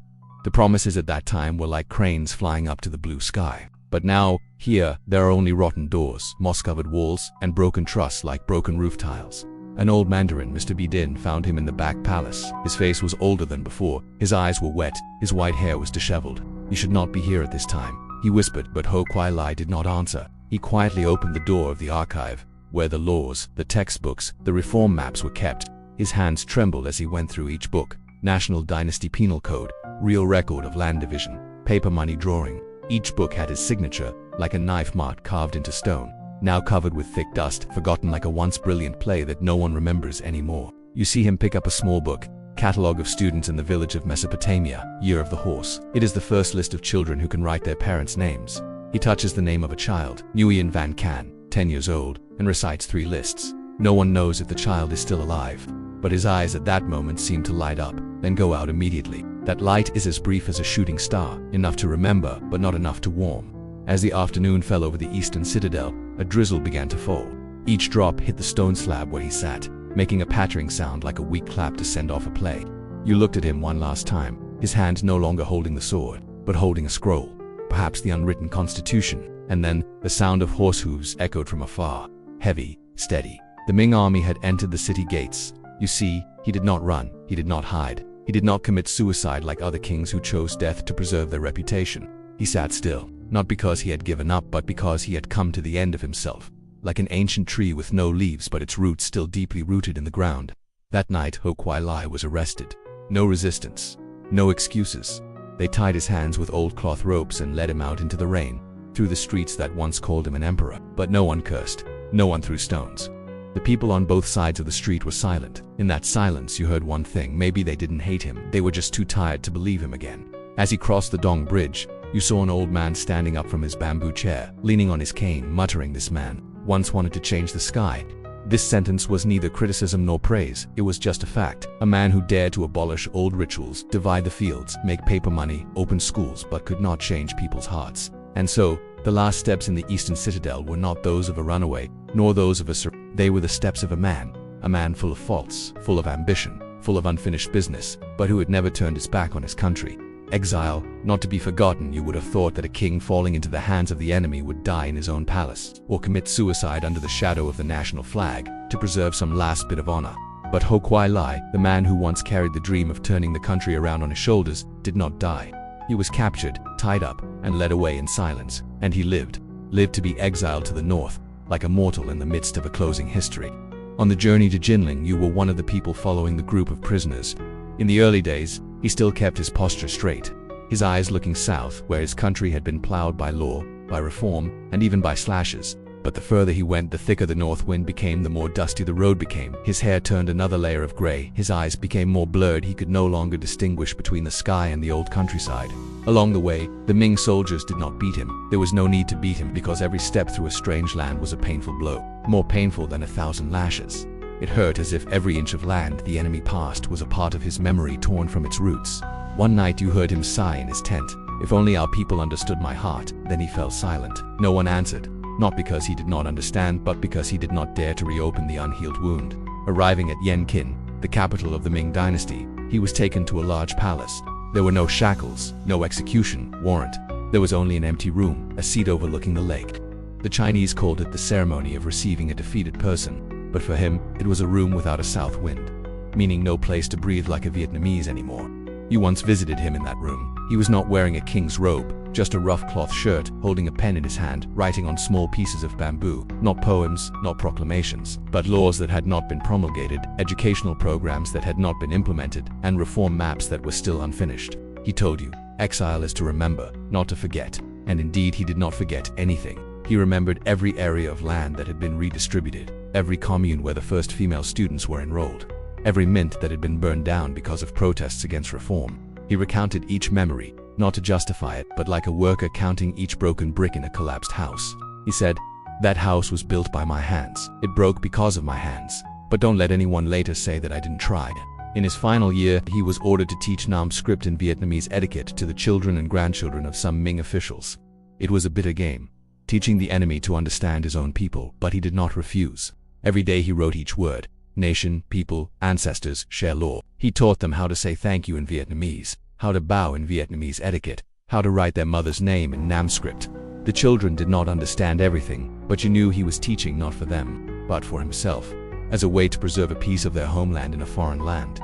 The promises at that time were like cranes flying up to the blue sky. But now, here, there are only rotten doors, moss-covered walls, and broken trusses like broken roof tiles. An old mandarin, Mr. Bidin, found him in the back palace. His face was older than before, his eyes were wet, his white hair was disheveled. "You should not be here at this time," he whispered, but Ho Quy Ly did not answer. He quietly opened the door of the archive, where the laws, the textbooks, the reform maps were kept. His hands trembled as he went through each book. National Dynasty Penal Code, Real Record of Land Division, Paper Money Drawing. Each book had his signature, like a knife mark carved into stone, now covered with thick dust, forgotten like a once brilliant play that no one remembers anymore. You see him pick up a small book, Catalogue of Students in the Village of Mesopotamia, Year of the Horse. It is the first list of children who can write their parents' names. He touches the name of a child, Nguyen Van Can, 10 years old, and recites 3 lists. No one knows if the child is still alive, but his eyes at that moment seem to light up, then go out immediately. That light is as brief as a shooting star, enough to remember, but not enough to warm. As the afternoon fell over the eastern citadel, a drizzle began to fall. Each drop hit the stone slab where he sat, making a pattering sound like a weak clap to send off a play. You looked at him one last time, his hand no longer holding the sword, but holding a scroll, perhaps the unwritten constitution, and then the sound of horse hooves echoed from afar, heavy, steady. The Ming army had entered the city gates. You see, he did not run, he did not hide, he did not commit suicide like other kings who chose death to preserve their reputation. He sat still. not because he had given up, but because he had come to the end of himself, like an ancient tree with no leaves but its roots still deeply rooted in the ground. That night Ho Quy Ly was arrested. No resistance, no excuses. They tied his hands with old cloth ropes and led him out into the rain, through the streets that once called him an emperor. But no one cursed, no one threw stones. The people on both sides of the street were silent. In that silence you heard one thing: maybe they didn't hate him, they were just too tired to believe him again. As he crossed the Dong Bridge, you saw an old man standing up from his bamboo chair, leaning on his cane, muttering, "This man once wanted to change the sky." This sentence was neither criticism nor praise, it was just a fact. A man who dared to abolish old rituals, divide the fields, make paper money, open schools, but could not change people's hearts. And so, the last steps in the Eastern Citadel were not those of a runaway, nor those of a survivor. They were the steps of a man full of faults, full of ambition, full of unfinished business, but who had never turned his back on his country. Exile, not to be forgotten. You would have thought that a king falling into the hands of the enemy would die in his own palace, or commit suicide under the shadow of the national flag, to preserve some last bit of honor. But Ho Quy Ly, the man who once carried the dream of turning the country around on his shoulders, did not die. He was captured, tied up, and led away in silence, and he lived to be exiled to the north, like a mortal in the midst of a closing history. On the journey to Jinling, you were one of the people following the group of prisoners. In the early days, he still kept his posture straight, his eyes looking south, where his country had been plowed by law, by reform, and even by slashes. But the further he went, the thicker the north wind became, the more dusty the road became. His hair turned another layer of gray, his eyes became more blurred, he could no longer distinguish between the sky and the old countryside. Along the way, the Ming soldiers did not beat him. There was no need to beat him, because every step through a strange land was a painful blow, more painful than 1,000 lashes. It hurt as if every inch of land the enemy passed was a part of his memory torn from its roots. One night you heard him sigh in his tent. "If only our people understood my heart." Then he fell silent. No one answered, not because he did not understand, but because he did not dare to reopen the unhealed wound. Arriving at Yanqin, the capital of the Ming dynasty, he was taken to a large palace. There were no shackles, no execution warrant. There was only an empty room, a seat overlooking the lake. The Chinese called it the ceremony of receiving a defeated person. But for him, it was a room without a south wind, meaning no place to breathe like a Vietnamese anymore. You once visited him in that room. He was not wearing a king's robe, just a rough cloth shirt, holding a pen in his hand, writing on small pieces of bamboo. Not poems, not proclamations, but laws that had not been promulgated, educational programs that had not been implemented, and reform maps that were still unfinished. He told you, exile is to remember, not to forget. And indeed, he did not forget anything. He remembered every area of land that had been redistributed, every commune where the first female students were enrolled, every mint that had been burned down because of protests against reform. He recounted each memory, not to justify it, but like a worker counting each broken brick in a collapsed house. He said, "That house was built by my hands. It broke because of my hands. But don't let anyone later say that I didn't try." In his final year, he was ordered to teach Nam script and Vietnamese etiquette to the children and grandchildren of some Ming officials. It was a bitter game, teaching the enemy to understand his own people, but he did not refuse. Every day he wrote each word: nation, people, ancestors, share law. He taught them how to say thank you in Vietnamese, how to bow in Vietnamese etiquette, how to write their mother's name in Nam script. The children did not understand everything, but you knew he was teaching not for them, but for himself, as a way to preserve a piece of their homeland in a foreign land.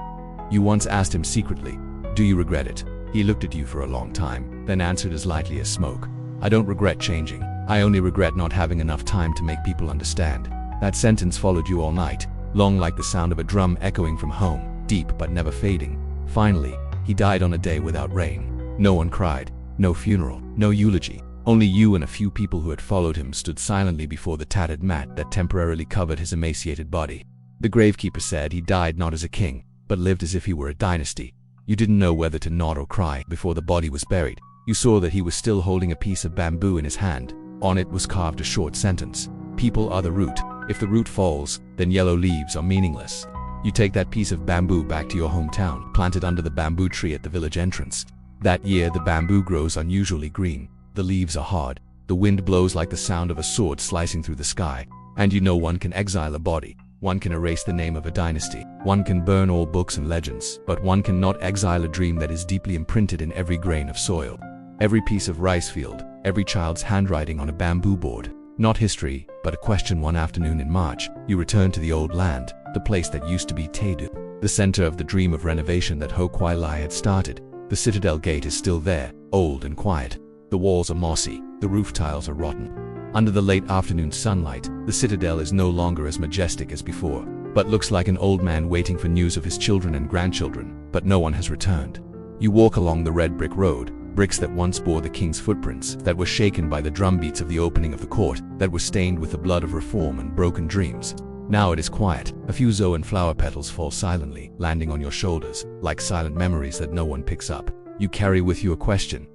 You once asked him secretly, "Do you regret it?" He looked at you for a long time, then answered as lightly as smoke, "I don't regret changing. I only regret not having enough time to make people understand." That sentence followed you all night, long like the sound of a drum echoing from home, deep but never fading. Finally, he died on a day without rain. No one cried, no funeral, no eulogy. Only you and a few people who had followed him stood silently before the tattered mat that temporarily covered his emaciated body. The gravekeeper said he died not as a king, but lived as if he were a dynasty. You didn't know whether to nod or cry. Before the body was buried, you saw that he was still holding a piece of bamboo in his hand. On it was carved a short sentence: "People are the root. If the root falls, then yellow leaves are meaningless." You take that piece of bamboo back to your hometown, plant it under the bamboo tree at the village entrance. That year the bamboo grows unusually green. The leaves are hard. The wind blows like the sound of a sword slicing through the sky. And you know one can exile a body. One can erase the name of a dynasty. One can burn all books and legends. But one cannot exile a dream that is deeply imprinted in every grain of soil, every piece of rice field, every child's handwriting on a bamboo board. Not history, but a question. One afternoon in March, you returned to the old land, the place that used to be Taedu, the center of the dream of renovation that Ho Quy Ly had started. The citadel gate is still there, old and quiet. The walls are mossy, the roof tiles are rotten. Under the late afternoon sunlight, the citadel is no longer as majestic as before, but looks like an old man waiting for news of his children and grandchildren, but no one has returned. You walk along the red brick road, bricks that once bore the king's footprints, that were shaken by the drumbeats of the opening of the court, that were stained with the blood of reform and broken dreams. Now it is quiet. A few zoan flower petals fall silently, landing on your shoulders, like silent memories that no one picks up. You carry with you a question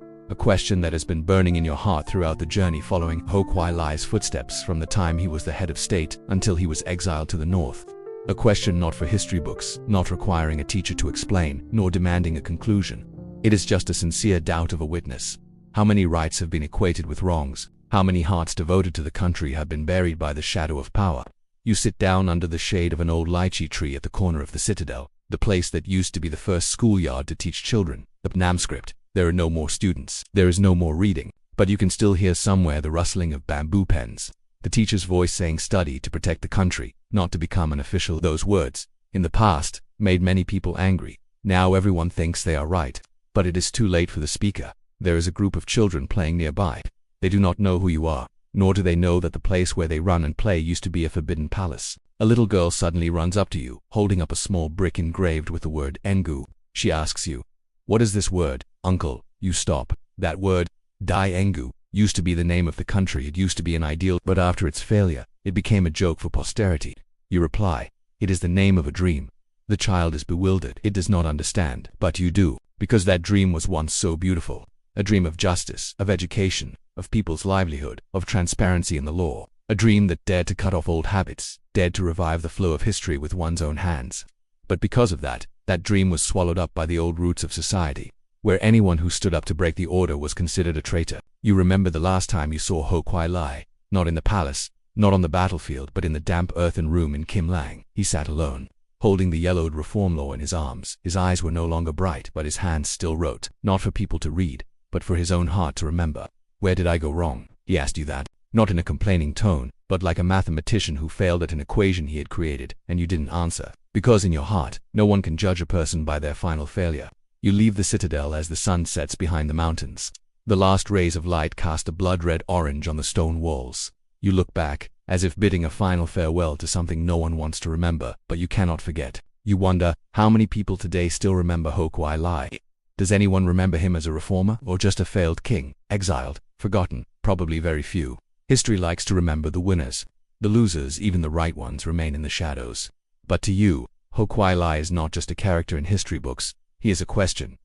that has been burning in your heart throughout the journey following Ho Quy Ly's footsteps from the time he was the head of state until he was exiled to the north. A question not for history books, not requiring a teacher to explain, nor demanding a conclusion. It is just a sincere doubt of a witness. How many rights have been equated with wrongs? How many hearts devoted to the country have been buried by the shadow of power? You sit down under the shade of an old lychee tree at the corner of the citadel, the place that used to be the first schoolyard to teach children the Namscript. There are no more students, there is no more reading, but you can still hear somewhere the rustling of bamboo pens. The teacher's voice saying study to protect the country, not to become an official. Those words, in the past, made many people angry. Now everyone thinks they are right. But it is too late for the speaker. There is a group of children playing nearby. They do not know who you are, nor do they know that the place where they run and play used to be a forbidden palace. A little girl suddenly runs up to you, holding up a small brick engraved with the word Engu. She asks you, "What is this word, uncle?" You stop. That word, Dai Engu, used to be the name of the country. It used to be an ideal, but after its failure, it became a joke for posterity. You reply, "It is the name of a dream." The child is bewildered. It does not understand, but you do, because that dream was once so beautiful. A dream of justice, of education, of people's livelihood, of transparency in the law. A dream that dared to cut off old habits, dared to revive the flow of history with one's own hands. But because of that dream was swallowed up by the old roots of society, where anyone who stood up to break the order was considered a traitor. You remember the last time you saw Ho Quy Ly, not in the palace, not on the battlefield, but in the damp earthen room in Kim Lang. He sat alone, holding the yellowed reform law in his arms. His eyes were no longer bright, but his hands still wrote, not for people to read, but for his own heart to remember. Where did I go wrong? He asked you that, not in a complaining tone, but like a mathematician who failed at an equation he had created, and you didn't answer. Because in your heart, no one can judge a person by their final failure. You leave the citadel as the sun sets behind the mountains. The last rays of light cast a blood-red orange on the stone walls. You look back, as if bidding a final farewell to something no one wants to remember, but you cannot forget. You wonder, how many people today still remember Ho Quy Ly? Does anyone remember him as a reformer, or just a failed king, exiled, forgotten? Probably very few. History likes to remember the winners. The losers, even the right ones, remain in the shadows. But to you, Ho Quy Ly is not just a character in history books. He is a question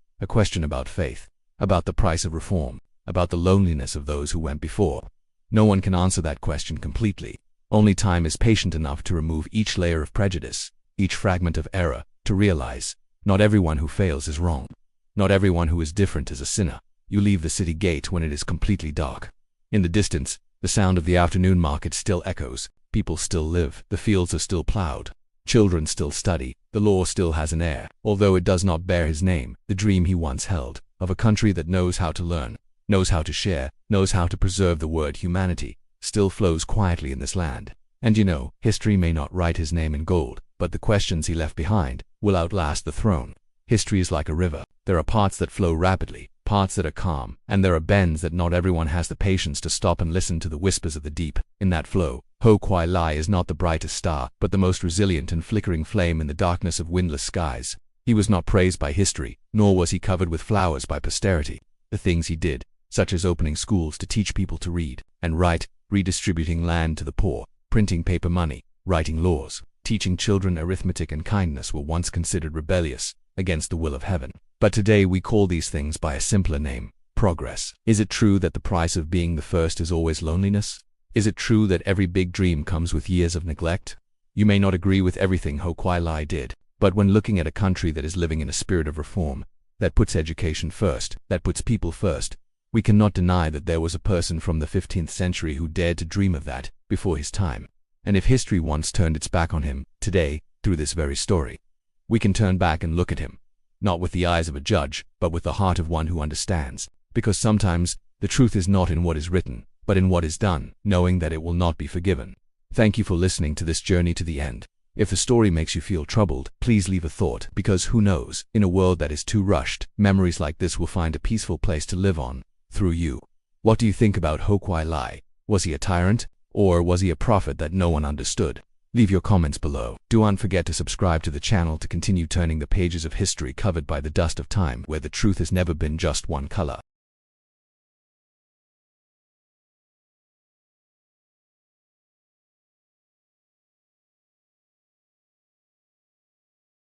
about faith, about the price of reform, about the loneliness of those who went before. No one can answer that question completely. Only time is patient enough to remove each layer of prejudice, each fragment of error, to realize, not everyone who fails is wrong. Not everyone who is different is a sinner. You leave the city gate when it is completely dark. In the distance, the sound of the afternoon market still echoes. People still live. The fields are still plowed. Children still study. The law still has an heir, although it does not bear his name. The dream he once held, of a country that knows how to learn, knows how to share, knows how to preserve the word humanity, still flows quietly in this land. And you know, history may not write his name in gold, but the questions he left behind will outlast the throne. History is like a river. There are parts that flow rapidly, parts that are calm, and there are bends that not everyone has the patience to stop and listen to the whispers of the deep. In that flow, Ho Quy Ly is not the brightest star, but the most resilient and flickering flame in the darkness of windless skies. He was not praised by history, nor was he covered with flowers by posterity. The things he did, such as opening schools to teach people to read and write, redistributing land to the poor, printing paper money, writing laws, teaching children arithmetic and kindness, were once considered rebellious, against the will of heaven. But today we call these things by a simpler name: progress. Is it true that the price of being the first is always loneliness? Is it true that every big dream comes with years of neglect? You may not agree with everything Ho Quy Ly did, but when looking at a country that is living in a spirit of reform, that puts education first, that puts people first, we cannot deny that there was a person from the 15th century who dared to dream of that before his time. And if history once turned its back on him, today, through this very story, we can turn back and look at him, not with the eyes of a judge, but with the heart of one who understands. Because sometimes, the truth is not in what is written, but in what is done, knowing that it will not be forgiven. Thank you for listening to this journey to the end. If the story makes you feel troubled, please leave a thought, because who knows, in a world that is too rushed, memories like this will find a peaceful place to live on, through you. What do you think about Ho Quy Ly? Was he a tyrant, or was he a prophet that no one understood? Leave your comments below. Do not forget to subscribe to the channel to continue turning the pages of history covered by the dust of time, where the truth has never been just one color.